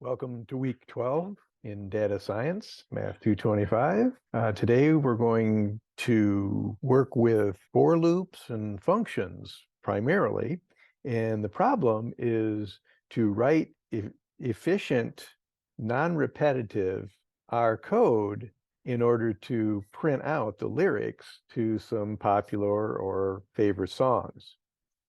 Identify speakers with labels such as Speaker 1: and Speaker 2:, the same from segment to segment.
Speaker 1: Welcome to week 12 in data science, Math 225. Today we're going to work with for loops and functions primarily. And the problem is to write efficient, non-repetitive R code in order to print out the lyrics to some popular or favorite songs.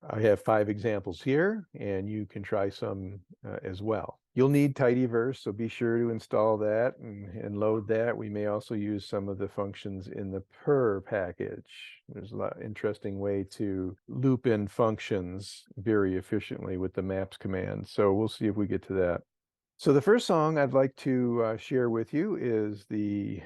Speaker 1: I have 5 examples here, and you can try some as well. You'll need tidyverse, so be sure to install that and load that. We may also use some of the functions in the per package. There's a lot interesting way to loop in functions very efficiently with the maps command. So we'll see if we get to that. So the first song I'd like to share with you is the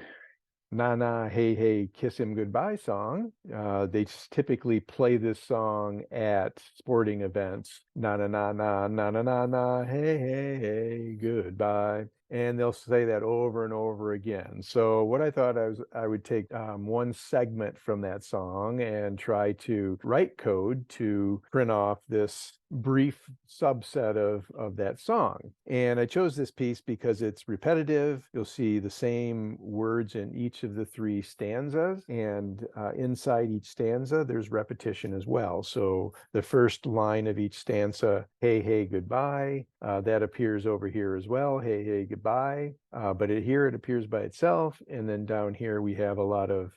Speaker 1: Na Na Hey Hey Kiss Him Goodbye song. They typically play this song at sporting events. Na na na na na na na na hey hey hey goodbye. And they'll say that over and over again. So what I thought I would take one segment from that song and try to write code to print off this brief subset of that song. And I chose this piece because it's repetitive. You'll see the same words in each of the 3 stanzas, and inside each stanza there's repetition as well. So the first line of each stanza, hey hey goodbye, that appears over here as well, hey hey goodbye, but here it appears by itself, and then down here we have a lot of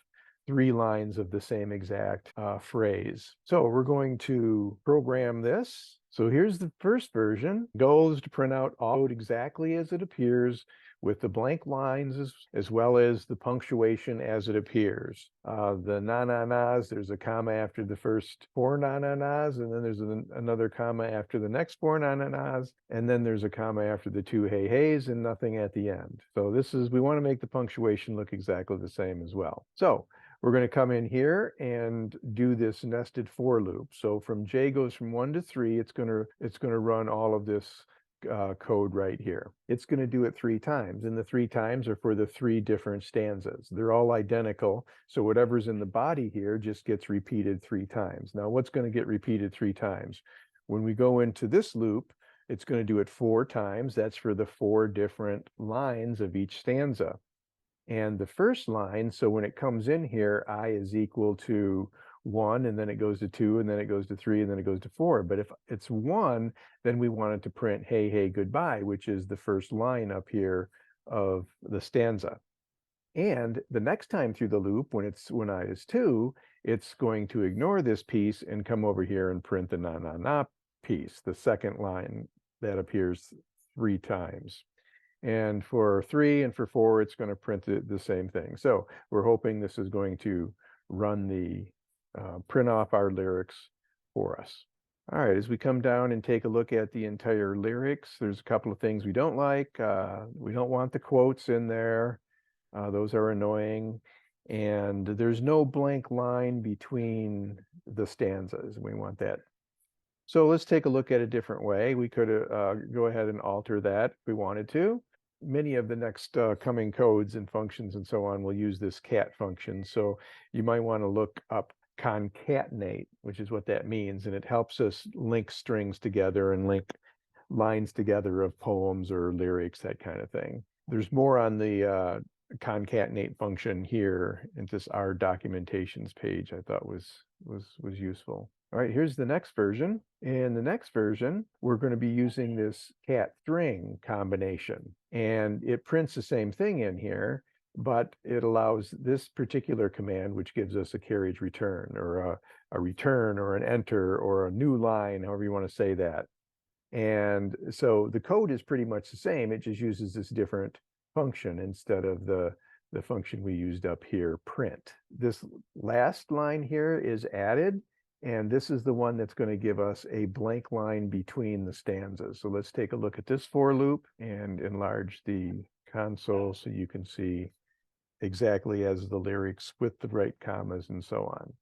Speaker 1: 3 lines of the same exact phrase. So we're going to program this. So here's the first version. Goal is to print out all code exactly as it appears with the blank lines as well as the punctuation as it appears. The na-na-nas, there's a comma after the first 4 na-na-nas, and then there's another comma after the next 4 na-na-nas, and then there's a comma after the 2 hey-heys and nothing at the end. So we want to make the punctuation look exactly the same as well. So we're going to come in here and do this nested for loop. So from J goes from 1 to 3, it's going to run all of this code right here. It's going to do it 3 times, and the 3 times are for the 3 different stanzas. They're all identical, so whatever's in the body here just gets repeated 3 times. Now, what's going to get repeated 3 times? When we go into this loop, it's going to do it 4 times. That's for the 4 different lines of each stanza. And the first line, so when it comes in here, I is equal to 1, and then it goes to 2, and then it goes to 3, and then it goes to 4. But if it's 1, then we want it to print hey, hey, goodbye, which is the first line up here of the stanza. And the next time through the loop, when I is 2, it's going to ignore this piece and come over here and print the na na na piece, the second line that appears 3 times. And for 3 and for 4, it's going to print the same thing. So we're hoping this is going to run the print off our lyrics for us. All right, as we come down and take a look at the entire lyrics, there's a couple of things we don't like. We don't want the quotes in there. Those are annoying. And there's no blank line between the stanzas. We want that. So let's take a look at a different way. We could go ahead and alter that if we wanted to. Many of the next coming codes and functions and so on will use this cat function. So you might want to look up concatenate, which is what that means. And it helps us link strings together and link lines together of poems or lyrics, that kind of thing. There's more on the concatenate function here in this R documentations page. I thought was useful. All right, here's the next version. In the next version, we're going to be using this cat string combination, and it prints the same thing in here, but it allows this particular command, which gives us a carriage return or a return or an enter or a new line, however you want to say that. And so the code is pretty much the same. It just uses this different function instead of the function we used up here, print. This last line here is added, and this is the one that's going to give us a blank line between the stanzas. So let's take a look at this for loop and enlarge the console so you can see exactly as the lyrics with the right commas and so on.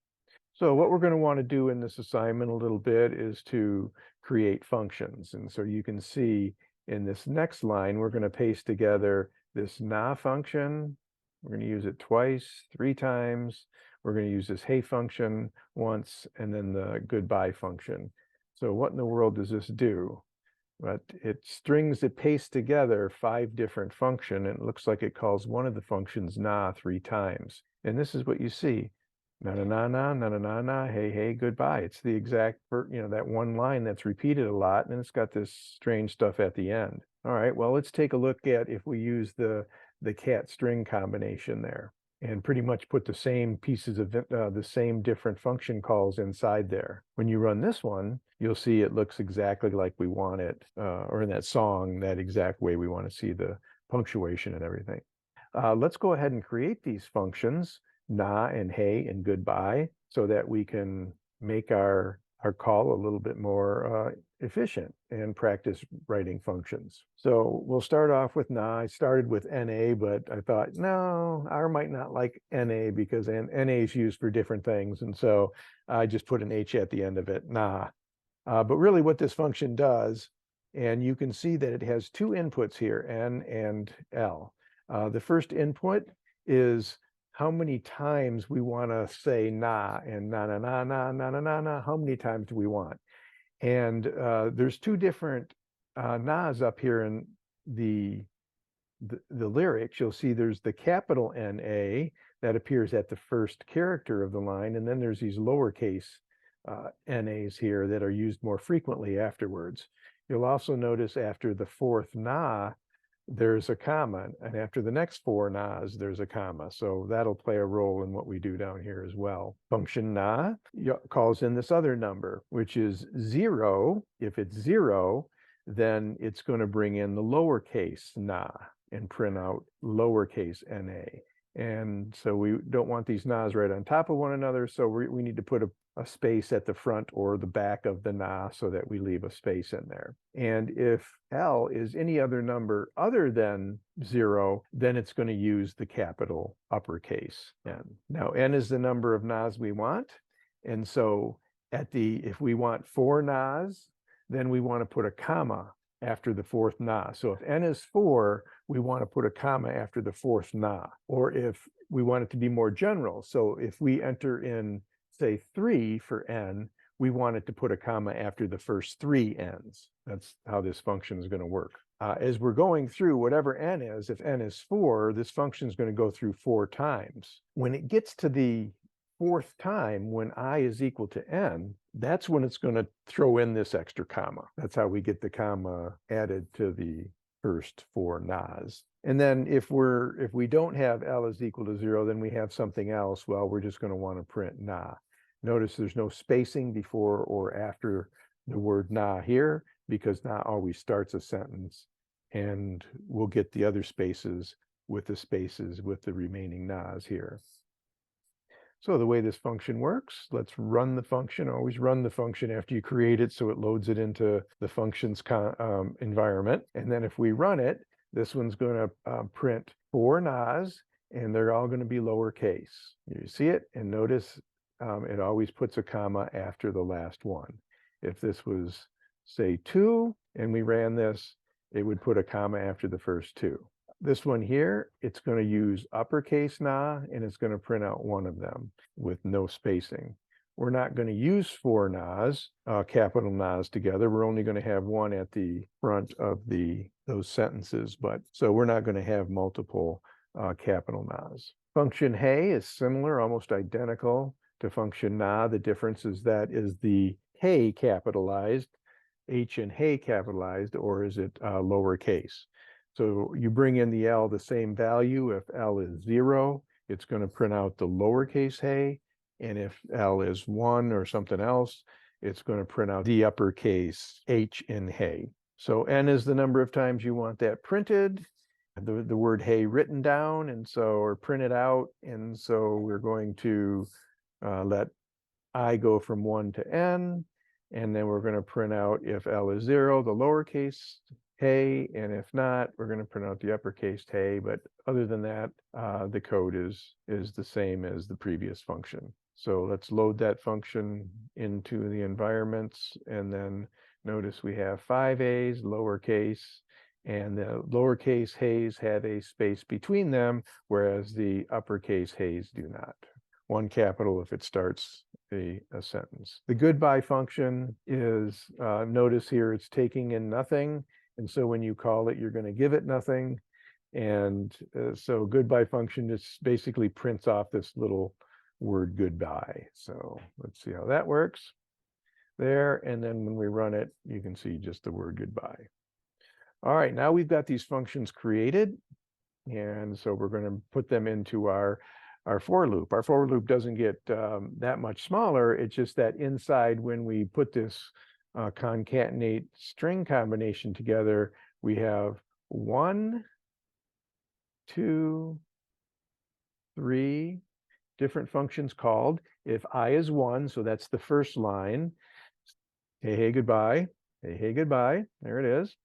Speaker 1: So what we're going to want to do in this assignment a little bit is to create functions. And so you can see in this next line, we're going to paste together this na function. We're going to use it twice, 3 times. We're going to use this hey function once, and then the goodbye function. So what in the world does this do? but it pastes together 5 different functions, and it looks like it calls one of the functions na 3 times. And this is what you see. Na na na na na na na na, hey hey, goodbye. It's the exact, that one line that's repeated a lot, and it's got this strange stuff at the end. All right, well, let's take a look at if we use the cat string combination there and pretty much put the same pieces of the same different function calls inside there. When you run this one, you'll see it looks exactly like we want it, or in that song, that exact way we want to see the punctuation and everything. Let's go ahead and create these functions, na and hey and goodbye, so that we can make our call a little bit more efficient and practice writing functions. So we'll start off with na. I started with na, but I thought, no, R might not like na because na is used for different things. And so I just put an H at the end of it, na. But really what this function does, and you can see that it has 2 inputs here, N and L. The first input is how many times we want to say na, and na na na na na na na na, how many times do we want? And there's 2 different nas up here in the lyrics. You'll see there's the capital N-A that appears at the first character of the line, and then there's these lowercase NAs here that are used more frequently afterwards. You'll also notice after the 4th na, there's a comma, and after the next 4 nas, there's a comma. So that'll play a role in what we do down here as well. Function na calls in this other number, which is 0. If it's 0, then it's going to bring in the lowercase na and print out lowercase na. And so we don't want these nas right on top of one another, so we need to put a space at the front or the back of the na so that we leave a space in there. And if L is any other number other than 0, then it's going to use the capital uppercase N. Now, N is the number of nas we want. And so if we want 4 nas, then we want to put a comma after the 4th na. So if N is 4, we want to put a comma after the 4th na. Or if we want it to be more general, so if we enter in, say, 3 for N, we want it to put a comma after the first 3 N's. That's how this function is going to work. As we're going through, whatever N is, if N is 4, this function is going to go through 4 times. When it gets to the 4th time, when I is equal to N, that's when it's going to throw in this extra comma. That's how we get the comma added to the first 4 nas. And then if we don't have L is equal to 0, then we have something else. Well, we're just going to want to print na. Notice there's no spacing before or after the word na here, because na always starts a sentence, and we'll get the other spaces with the remaining nas here. So the way this function works, let's run the function. Always run the function after you create it so it loads it into the function's environment. And then if we run it, this one's going to print 4 nas, and they're all going to be lowercase. You see it, and notice it always puts a comma after the last one. If this was, say, 2, and we ran this, it would put a comma after the first 2. This one here, it's going to use uppercase na, and it's going to print out one of them with no spacing. We're not going to use 4 nas, capital nas together. We're only going to have one at the front of those sentences, but so we're not going to have multiple capital nas. Function hey is similar, almost identical to function na. The difference is that is the hey capitalized, H and hey capitalized, or is it lowercase? So you bring in the L the same value. If L is 0, it's going to print out the lowercase hey. And if L is 1 or something else, it's going to print out the uppercase H in hey. So N is the number of times you want that printed, the word hey written down, and so, or printed out. And so we're going to let I go from 1 to N. And then we're going to print out, if L is 0, the lowercase hey, and if not, we're going to print out the uppercase hey. But other than that, the code is the same as the previous function. So let's load that function into the environments, and then notice we have 5 A's, lowercase, and the lowercase heys have a space between them, whereas the uppercase heys do not. one capital if it starts a sentence. The goodbye function is, notice here it's taking in nothing. And so when you call it, you're going to give it nothing. And so goodbye function just basically prints off this little word goodbye. So let's see how that works there. And then when we run it, you can see just the word goodbye. All right, now we've got these functions created. And so we're going to put them into our for loop. Our for loop doesn't get that much smaller. It's just that inside, when we put this concatenate string combination together, we have 1, 2, 3 different functions called. If I is 1, so that's the first line. Hey, hey, goodbye. Hey, hey, goodbye. There it is.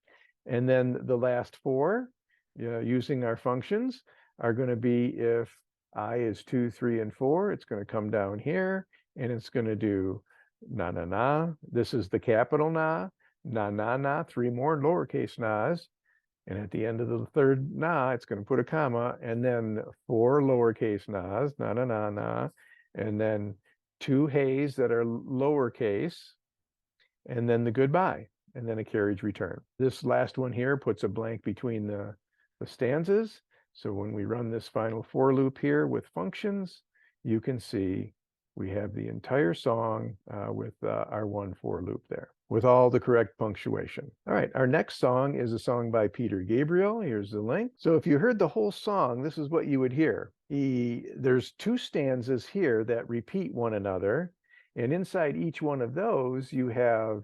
Speaker 1: And then the last 4, using our functions, are going to be if I is 2, 3, and 4, it's going to come down here and it's going to do na, na, na. This is the capital na, na, na, na, 3 more lowercase nas. And at the end of the third na, it's going to put a comma, and then 4 lowercase nas, na, na, na, na, and then 2 heys that are lowercase, and then the goodbye, and then a carriage return. This last one here puts a blank between the stanzas. So when we run this final for loop here with functions, you can see we have the entire song with our 1 for loop there, with all the correct punctuation. All right, our next song is a song by Peter Gabriel. Here's the link. So if you heard the whole song, this is what you would hear. There's 2 stanzas here that repeat one another. And inside each one of those, you have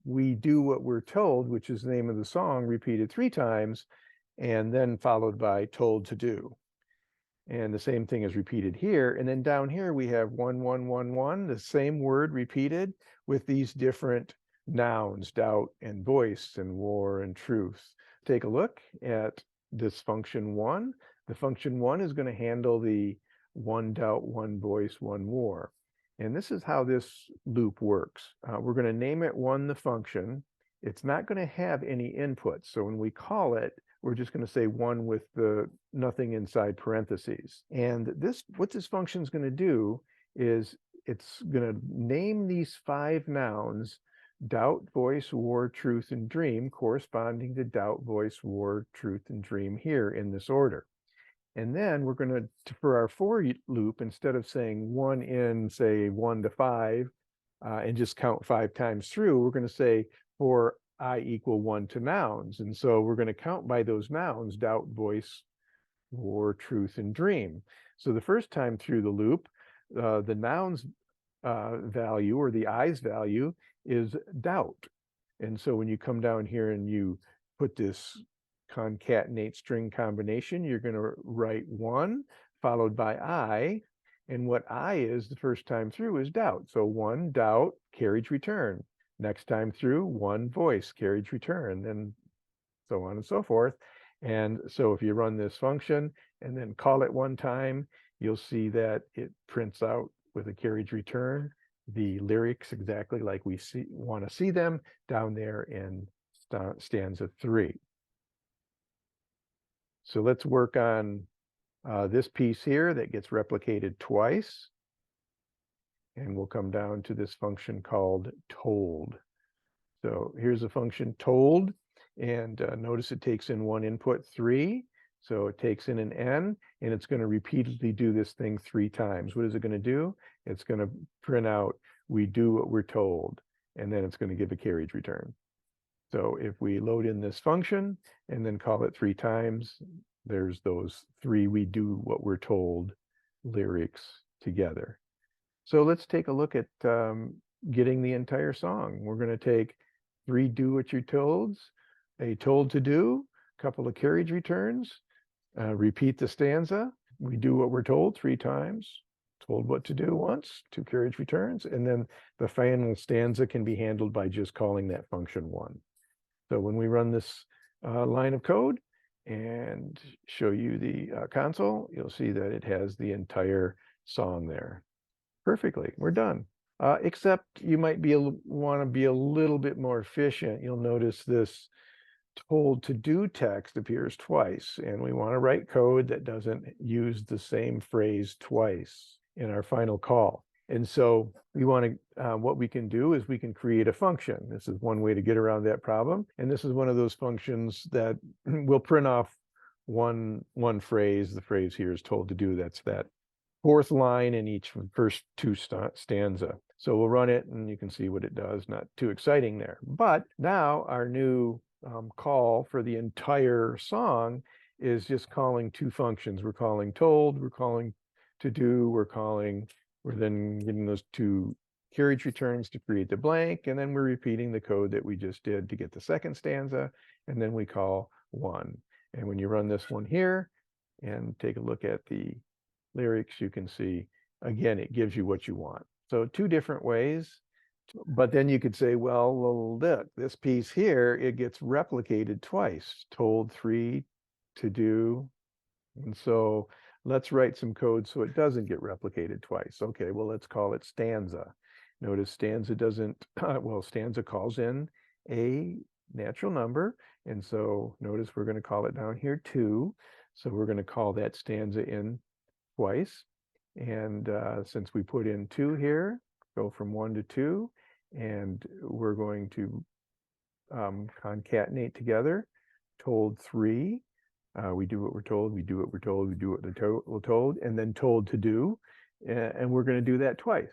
Speaker 1: "We do what we're told," which is the name of the song, repeated 3 times, and then followed by "told to do." And the same thing is repeated here. And then down here, we have 1, 1, 1, 1, the same word repeated with these different nouns, doubt and voice and war and truth. Take a look at this function 1. The function 1 is going to handle the 1 doubt, 1 voice, 1 war. And this is how this loop works. We're going to name it 1, the function. It's not going to have any inputs. So when we call it, we're just going to say 1 with the nothing inside parentheses. And what this function is going to do is it's going to name these 5 nouns: doubt, voice, war, truth, and dream, corresponding to doubt, voice, war, truth, and dream here in this order. And then we're going to, for our for loop, instead of saying 1 in, say, 1 to 5, and just count 5 times through, we're going to say for I equal 1 to nouns. And so we're going to count by those nouns: doubt, voice, war, truth, and dream. So the first time through the loop, the nouns value, or the I's value, is doubt. And so when you come down here and you put this concatenate string combination, you're going to write 1 followed by I. And what I is the first time through is doubt. So 1 doubt, carriage return. Next time through, 1 voice, carriage return, and so on and so forth. And so if you run this function and then call it 1 time, you'll see that it prints out with a carriage return the lyrics exactly like we want to see them down there in stanza 3. So let's work on this piece here that gets replicated twice. And we'll come down to this function called told. So here's a function told, and notice it takes in 1 input, 3. So it takes in an n, and it's going to repeatedly do this thing 3 times. What is it going to do? It's going to print out, we do what we're told, and then it's going to give a carriage return. So if we load in this function and then call it 3 times, there's those 3 we do what we're told lyrics together. So let's take a look at getting the entire song. We're going to take 3 do what you're tolds, a told to do, a couple of carriage returns, repeat the stanza. We do what we're told 3 times, told what to do once, 2 carriage returns, and then the final stanza can be handled by just calling that function 1. So when we run this line of code and show you the console, you'll see that it has the entire song there. Perfectly, we're done. Except you might want to be a little bit more efficient. You'll notice this told to do text appears twice, and we want to write code that doesn't use the same phrase twice. in our final call. And so we want to, what we can do is we can create a function. This is one way to get around that problem. And this is one of those functions that will print off one phrase. The phrase here is told to do. That's that fourth line in each first two stanza. So we'll run it and you can see what it does. Not too exciting there. But now our new call for the entire song is just calling two functions. We're calling told, we're calling to do, we're then getting those two carriage returns to create the blank, and then we're repeating the code that we just did to get the second stanza, and then we call one. And when you run this one here and take a look at the lyrics, you can see, again, it gives you what you want. So two different ways. But then you could say, well, look, this piece here, it gets replicated twice, told 3, to do. And so let's write some code so it doesn't get replicated twice. Okay, well, let's call it stanza. Notice stanza doesn't, well, stanza calls in a natural number. And so notice we're going to call it down here 2. So we're going to call that stanza in twice. And since we put in 2 here, go from 1 to 2, and we're going to concatenate together, told 3. We do what we're told, we do what we're told, we do what we're told, and then told to do. And we're going to do that twice.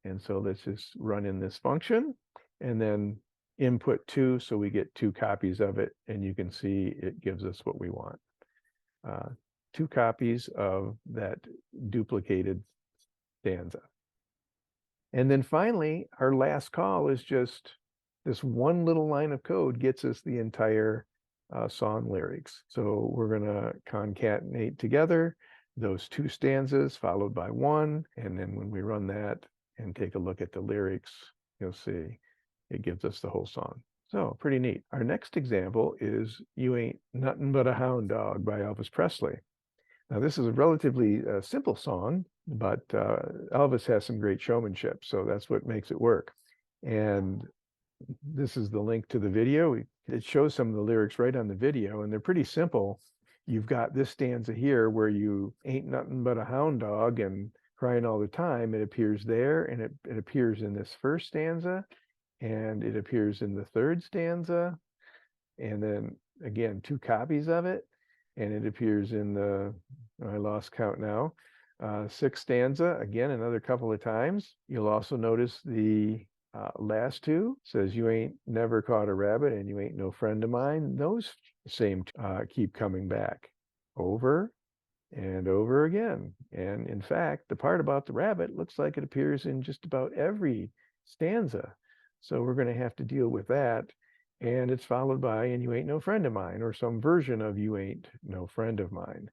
Speaker 1: And so let's just run in this function and then input 2, so we get 2 copies of it, and you can see it gives us what we want. 2 copies of that duplicated stanza. And then finally, our last call is just this one little line of code gets us the entire song lyrics. So we're going to concatenate together those 2 stanzas followed by 1. And then when we run that and take a look at the lyrics, you'll see it gives us the whole song. So pretty neat. Our next example is You Ain't Nothing But a Hound Dog by Elvis Presley. Now, this is a relatively simple song, but Elvis has some great showmanship, so that's what makes it work. And this is the link to the video. It shows some of the lyrics right on the video, and they're pretty simple. You've got this stanza here where you ain't nothing but a hound dog and crying all the time. It appears there, and it appears in this first stanza, and it appears in the third stanza, and then again 2 copies of it, and it appears in the, I lost count now, 6th stanza, again another couple of times. You'll also notice the last 2 says you ain't never caught a rabbit and you ain't no friend of mine. Those same keep coming back over and over again. And in fact, the part about the rabbit looks like it appears in just about every stanza. So we're going to have to deal with that. And it's followed by, and you ain't no friend of mine, or some version of you ain't no friend of mine.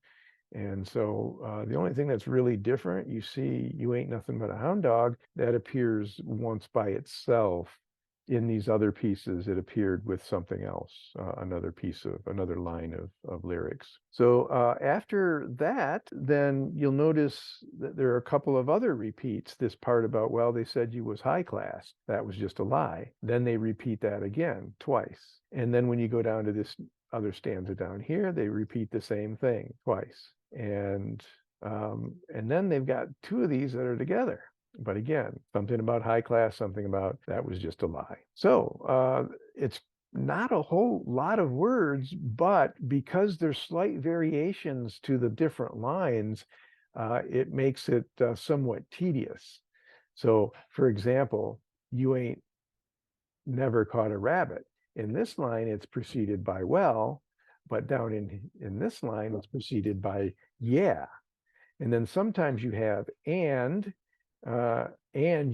Speaker 1: And so the only thing that's really different, you see you ain't nothing but a hound dog, that appears once by itself. In these other pieces, it appeared with something else, another line of lyrics. So after that, then you'll notice that there are a couple of other repeats. This part about, well, they said you was high class. That was just a lie. Then they repeat that again twice. And then when you go down to this other stanza down here, they repeat the same thing twice. And then they've got 2 of these that are together. But again, something about high class, something about that was just a lie. So it's not a whole lot of words, but because there's slight variations to the different lines, it makes it somewhat tedious. So for example, you ain't never caught a rabbit. In this line, it's preceded by well, but down in this line, it's preceded by yeah. And then sometimes you have and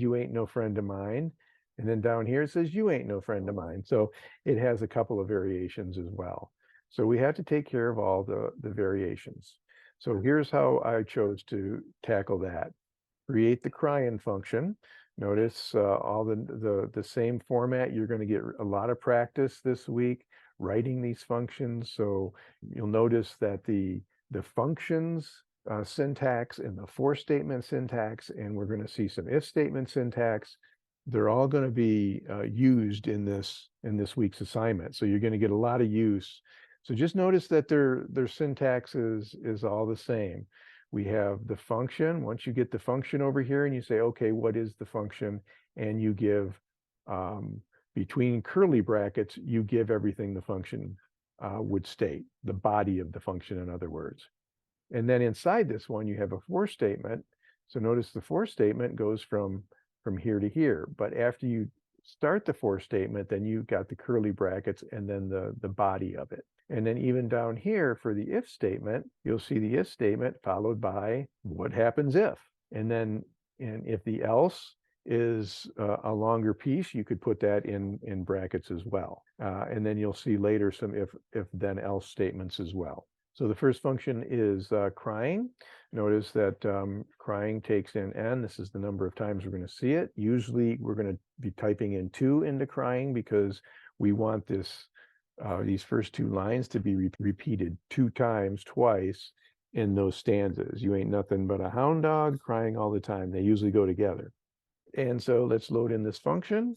Speaker 1: you ain't no friend of mine. And then down here it says you ain't no friend of mine. So it has a couple of variations as well. So we have to take care of all the variations. So here's how I chose to tackle that. Create the crying function. Notice all the same format. You're going to get a lot of practice this week writing these functions. So you'll notice that the functions syntax and the for statement syntax, and we're going to see some if statement syntax. They're all going to be used in this week's assignment. So you're going to get a lot of use. So just notice that their syntax is all the same. we have the function. Once you get the function over here and you say, okay, what is the function? And you give, between curly brackets, you give everything the function would state, the body of the function, in other words. And then inside this one, you have a for statement. So notice the for statement goes from here to here. But after you start the for statement, then you've got the curly brackets and then the body of it. And then even down here for the if statement, you'll see the if statement followed by what happens if. And then if the else is a longer piece, you could put that in brackets as well. And then you'll see later some if then else statements as well. So the first function is crying. Notice that crying takes in n. This is the number of times we're going to see it. Usually we're going to be typing in 2 into crying because we want these first 2 lines to be repeated 2 times, twice in those stanzas. You ain't nothing but a hound dog crying all the time. They usually go together. And so let's load in this function.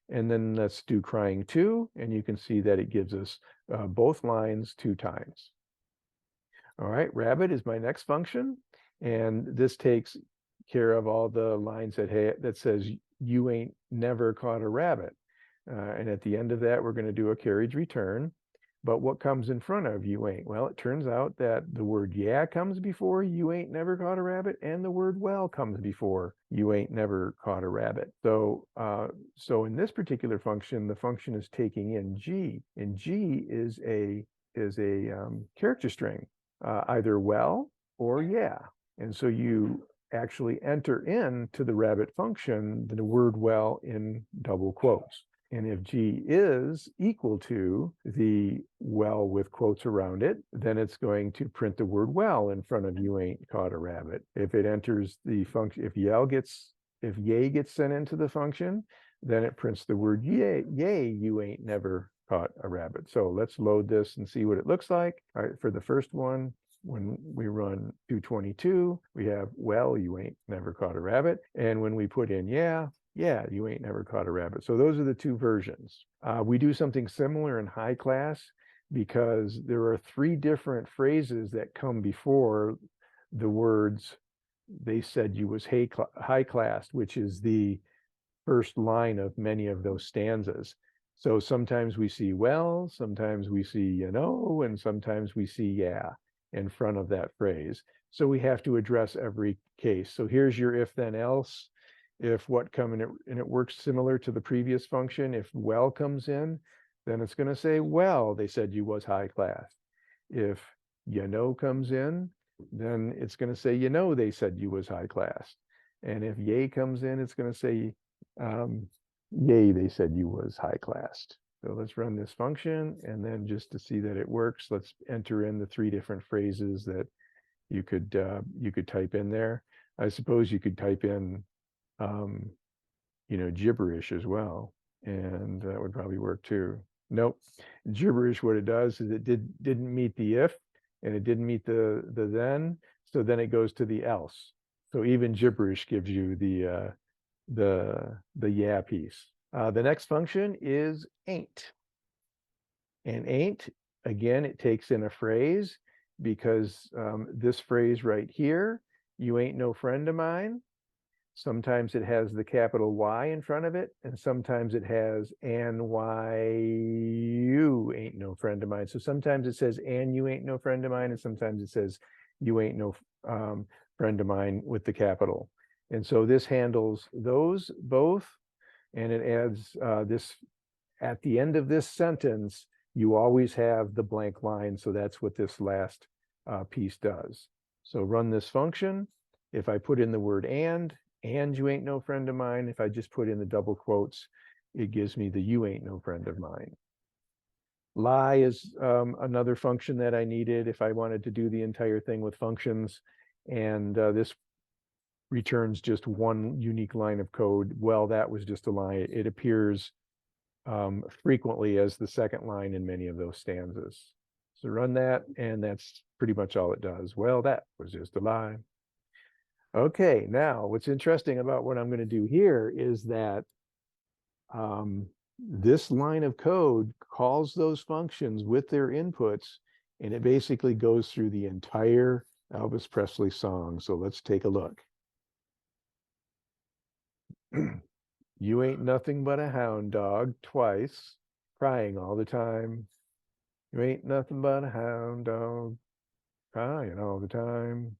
Speaker 1: And then let's do crying 2. And you can see that it gives us both lines 2 times. All right, rabbit is my next function, and this takes care of all the lines that says you ain't never caught a rabbit. And at the end of that, we're going to do a carriage return. But what comes in front of you ain't? Well, it turns out that the word yeah comes before you ain't never caught a rabbit, and the word well comes before you ain't never caught a rabbit. So in this particular function, the function is taking in G, and G is a character string. Either well or yeah. And so you actually enter into the rabbit function the word well in double quotes. And if G is equal to the well with quotes around it, then it's going to print the word well in front of you ain't caught a rabbit. If it enters the function, if yay gets sent into the function, then it prints the word yay, you ain't never caught a rabbit. So let's load this and see what it looks like. All right, for the first one, when we run 222, we have, well, you ain't never caught a rabbit. And when we put in yeah, you ain't never caught a rabbit. So those are the 2 versions. We do something similar in high class because there are 3 different phrases that come before the words they said you was high class, which is the first line of many of those stanzas. So sometimes we see well, sometimes we see you know, and sometimes we see yeah in front of that phrase. So we have to address every case. So here's your if then else. If what come in it, and it works similar to the previous function. If well comes in, then it's going to say, well, they said you was high class. If you know comes in, then it's going to say, you know, they said you was high class. And if yay comes in, it's going to say, yay, they said you was high classed. So let's run this function, and then just to see that it works, let's enter in the 3 different phrases that you could type in there. I suppose you could type in gibberish as well, and that would probably work too. Nope, gibberish, what it does is it didn't meet the if, and it didn't meet the then, so then it goes to the else. So even gibberish gives you the yeah piece. The next function is ain't. And ain't, again, it takes in a phrase because this phrase right here, you ain't no friend of mine. Sometimes it has the capital Y in front of it, and sometimes it has and why you ain't no friend of mine. So sometimes it says and you ain't no friend of mine, and sometimes it says you ain't no friend of mine with the capital. And so this handles those both, and it adds this at the end of this sentence, you always have the blank line. So that's what this last piece does. So run this function. If I put in the word and you ain't no friend of mine, if I just put in the double quotes, it gives me the you ain't no friend of mine. Lie is another function that I needed if I wanted to do the entire thing with functions. And this returns just one unique line of code. Well, that was just a line. It appears frequently as the second line in many of those stanzas. So run that, and that's pretty much all it does. Well, that was just a lie. Okay, now what's interesting about what I'm going to do here is that this line of code calls those functions with their inputs, and it basically goes through the entire Elvis Presley song. So let's take a look. You ain't nothing but a hound dog, twice, crying all the time. You ain't nothing but a hound dog, crying all the time.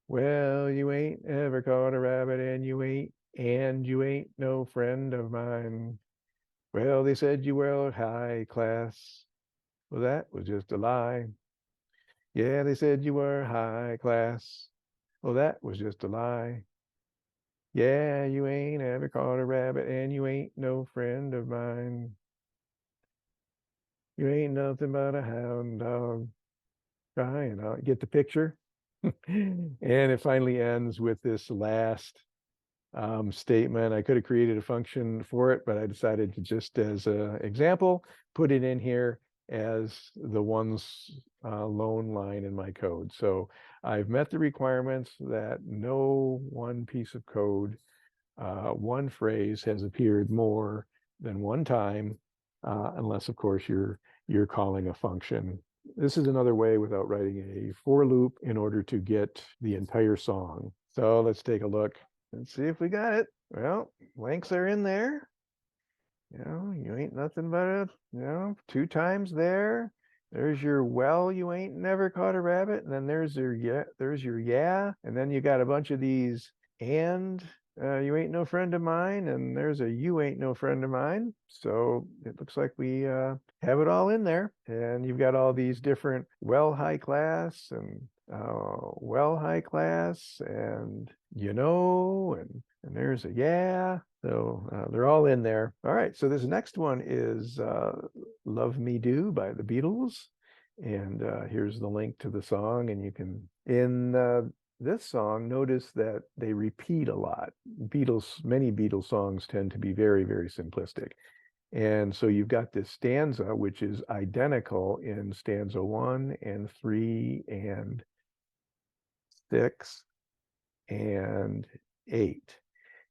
Speaker 1: Well, you ain't ever caught a rabbit, and you ain't no friend of mine. Well, they said you were high class. Well, that was just a lie. Yeah, they said you were high class. Well, that was just a lie. Yeah, you ain't ever caught a rabbit, and you ain't no friend of mine. You ain't nothing but a hound dog crying out. Get the picture? And it finally ends with this last statement. I could have created a function for it, but I decided to just as an example, put it in here as the lone line in my code. So I've met the requirements that no one piece of code, one phrase has appeared more than one time, unless of course you're calling a function. This is another way without writing a for loop in order to get the entire song. So let's take a look and see if we got it. Well, lengths are in there. You ain't nothing but two times there. There's your well, you ain't never caught a rabbit. And then there's your yeah. And then you got a bunch of these and you ain't no friend of mine. And there's a you ain't no friend of mine. So it looks like we have it all in there. And you've got all these different high class and high class and and there's a yeah. So they're all in there. All right. So this next one is Love Me Do by the Beatles. And here's the link to the song. And you can, in this song, notice that they repeat a lot. Many Beatles songs tend to be very, very simplistic. And so you've got this stanza, which is identical in stanza 1 and 3 and 6 and 8.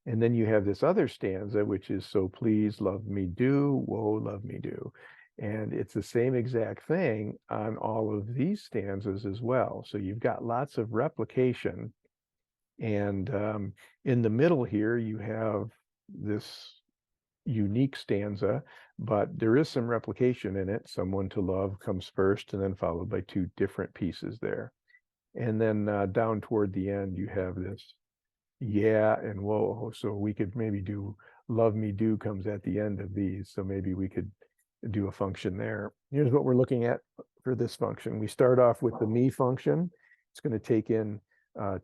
Speaker 1: And then you have this other stanza, which is, so please love me do, whoa, love me do. And it's the same exact thing on all of these stanzas as well. So you've got lots of replication. And in the middle here, you have this unique stanza, but there is some replication in it. Someone to love comes first and then followed by two different pieces there. And then down toward the end, you have this yeah and whoa. So we could maybe do love me do comes at the end of these. So maybe we could do a function there. Here's what we're looking at for this function. We start off with the me function. It's going to take in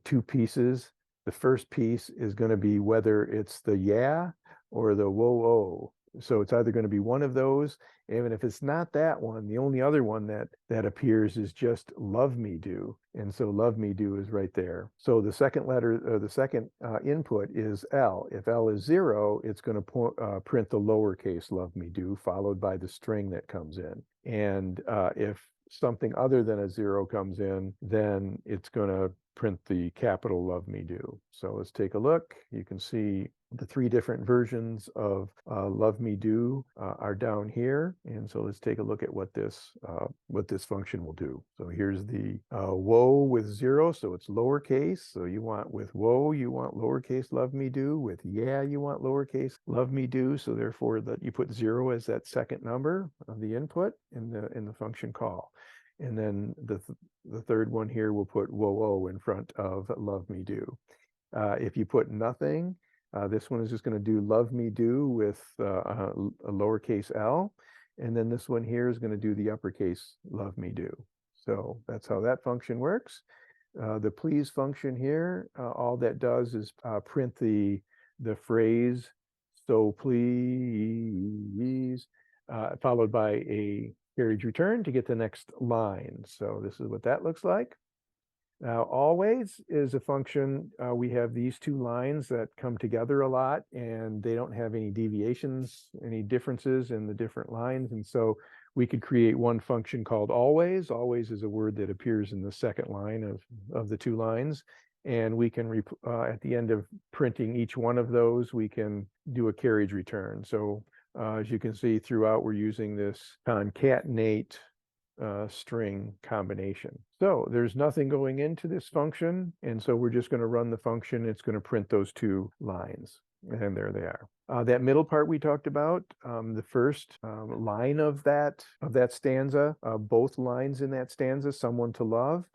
Speaker 1: two pieces. The first piece is going to be whether it's the yeah or the whoa. So it's either going to be one of those. Even if it's not that one, the only other one that appears is just love me do. And so love me do is right there. So the second letter, or the second input is L. If L is 0, it's going to print the lowercase love me do, followed by the string that comes in. And if something other than a 0 comes in, then it's going to print the capital love me do. So let's take a look. You can see the three different versions of love me do are down here. And so let's take a look at what this function will do. So here's the whoa with 0. So it's lowercase. So with whoa, you want lowercase love me do. With yeah, you want lowercase love me do. So therefore you put 0 as that second number of the input in the function call. And then the third one here will put whoa in front of love me do. If you put nothing, this one is just going to do love me do with a lowercase l. And then this one here is going to do the uppercase love me do. So that's how that function works. The please function here, all that does is print the phrase, so please, followed by a carriage return to get the next line. So this is what that looks like. Now, always is a function. We have these two lines that come together a lot, and they don't have any deviations, any differences in the different lines. And so we could create one function called always. Always is a word that appears in the second line of the two lines. And we can, at the end of printing each one of those, we can do a carriage return. So as you can see throughout, we're using this concatenate string combination. So there's nothing going into this function, and so we're just going to run the function. It's going to print those two lines, and there they are. That middle part we talked about, the first line of that stanza, both lines in that stanza, someone to love,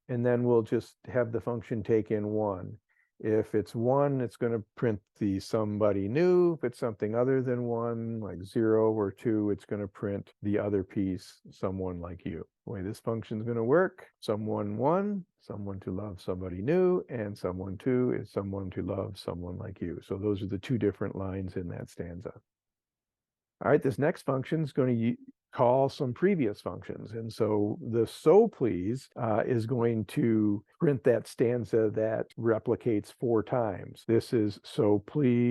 Speaker 1: and then we'll just have the function take in one. If it's one, it's going to print the somebody new. If it's something other than one, like 0 or 2, it's going to print the other piece, someone like you. The way this function is going to work, someone one, someone to love somebody new, and someone two is someone to love someone like you. So those are the two different lines in that stanza. All right, this next function is going to call some previous functions. And so the so please is going to print that stanza that replicates 4 times. This is so please,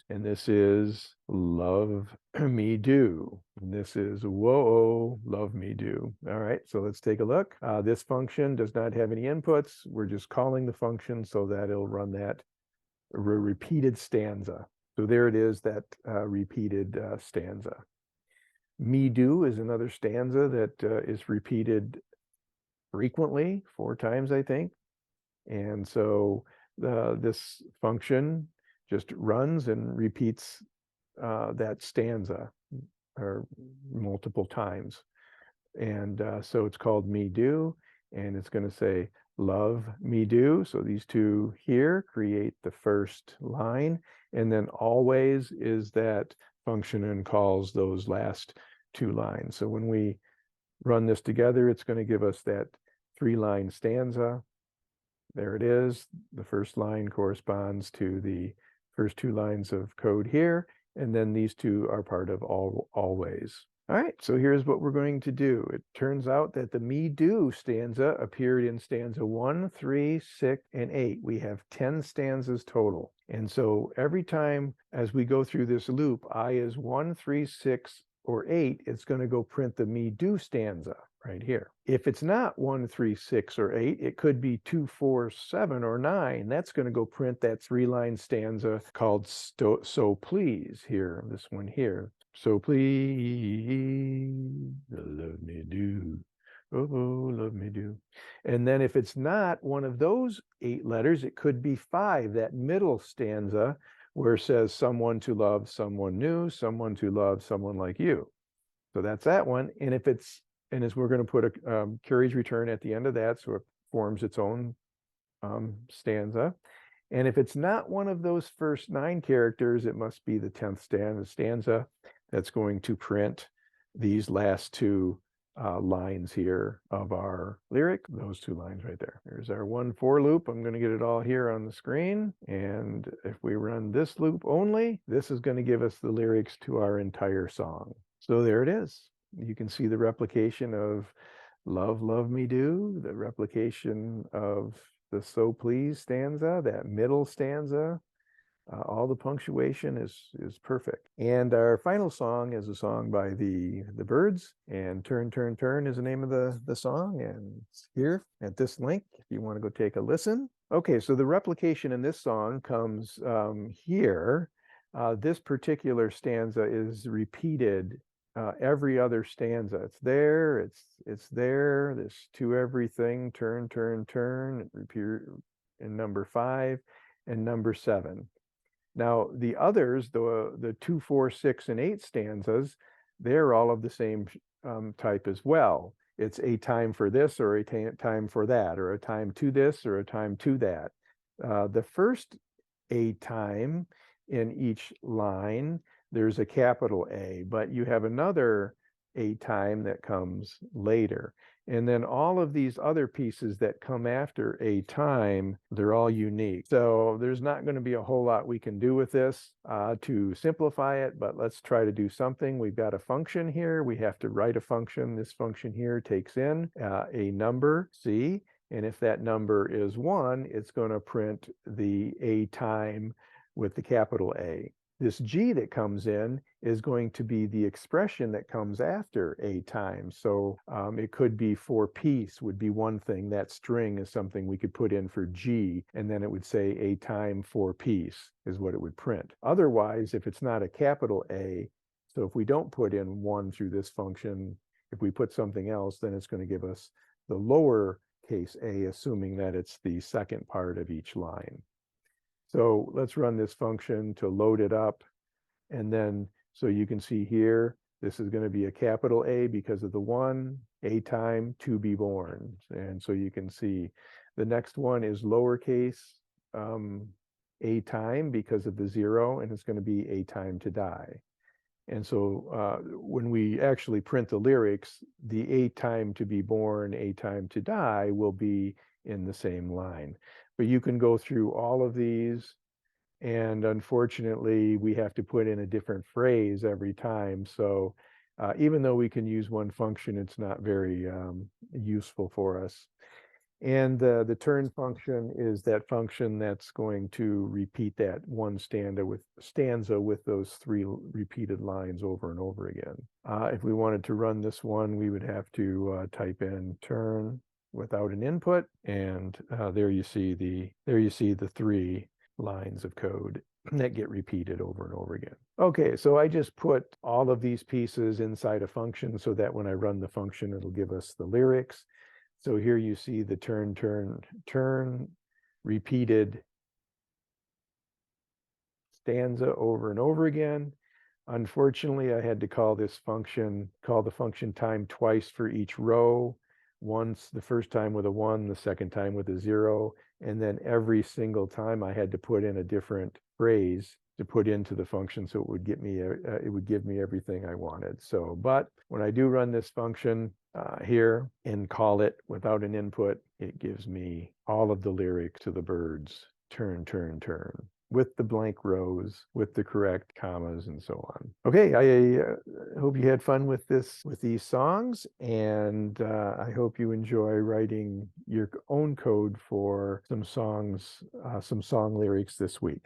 Speaker 1: and this is love me do. And this is whoa, love me do. All right, so let's take a look. This function does not have any inputs. We're just calling the function so that it'll run that repeated stanza. So there it is, that repeated stanza. Me do is another stanza that is repeated frequently, 4 times, I think. And so this function just runs and repeats that stanza or multiple times. And so it's called me do, and it's going to say love me do. So these two here create the first line, and then always is that function and calls those last 2 lines. So when we run this together, it's going to give us that 3-line stanza. There it is. The first line corresponds to the first 2 lines of code here, and then these two are part of always. All right, so here's what we're going to do. It turns out that the me do stanza appeared in stanza 1, 3, 6, and 8. We have 10 stanzas total. And so every time as we go through this loop, I is 1, 3, 6, or 8, it's going to go print the me do stanza right here. If it's not 1, 3, 6, or 8, it could be 2, 4, 7, or 9. That's going to go print that 3-line stanza called so please here, this one here. So please, love me do. Oh, love me do. And then if it's not one of those 8 letters, it could be 5, that middle stanza where it says someone to love someone new, someone to love someone like you. So that's that one. And if it's, and as we're going to put a Curry's return at the end of that, so it forms its own stanza. And if it's not one of those first 9 characters, it must be the 10th stanza that's going to print these last 2 lines here of our lyric, those 2 lines right there. There's our 1 for loop. I'm going to get it all here on the screen. And if we run this loop only, this is going to give us the lyrics to our entire song. So there it is. You can see the replication of love, love me do, the replication of the so please stanza, that middle stanza. All the punctuation is perfect. And our final song is a song by the Byrds, and Turn, Turn, Turn is the name of the song, and it's here at this link if you want to go take a listen. Okay, so the replication in this song comes here. This particular stanza is repeated every other stanza. It's there, it's there, this to everything, turn, turn, turn, repeat in number 5 and number 7. Now, the others, the 2, 4, 6, and 8 stanzas, they're all of the same type as well. It's a time for this, or a time for that, or a time to this, or a time to that. The first a time in each line, there's a capital A, but you have another a time that comes later. And then all of these other pieces that come after a time, they're all unique. So there's not going to be a whole lot we can do with this to simplify it, but let's try to do something. We've got a function here. We have to write a function. This function here takes in a number, C, and if that number is 1, it's going to print the a time with the capital A. This G that comes in is going to be the expression that comes after a time. So it could be for piece would be one thing. That string is something we could put in for G, and then it would say a time for piece is what it would print. Otherwise, if it's not a capital A, So if we don't put in 1 through this function, if we put something else, then it's going to give us the lower case a, assuming that it's the second part of each line. So let's run this function to load it up. And then, so you can see here, this is going to be a capital A because of the 1, a time to be born. And so you can see the next one is lowercase a time because of the 0, and it's going to be a time to die. And so when we actually print the lyrics, the a time to be born, a time to die will be in the same line. But you can go through all of these, and unfortunately, we have to put in a different phrase every time. So even though we can use one function, it's not very useful for us. And the turn function is that function that's going to repeat that one stanza with those 3 repeated lines over and over again. If we wanted to run this one, we would have to type in turn without an input, and there you see the 3 lines of code that get repeated over and over again. Okay, so I just put all of these pieces inside a function so that when I run the function, it'll give us the lyrics. So here you see the turn, turn, turn, repeated stanza over and over again. Unfortunately, I had to call the function time twice for each row. Once, the first time with a 1, the second time with a 0, and then every single time I had to put in a different phrase to put into the function, so it would give me everything I wanted. So, but when I do run this function here and call it without an input, it gives me all of the lyrics to the birds, turn, turn, turn, with the blank rows, with the correct commas, and so on. Okay, I hope you had fun with these songs, and I hope you enjoy writing your own code for some songs, some song lyrics this week.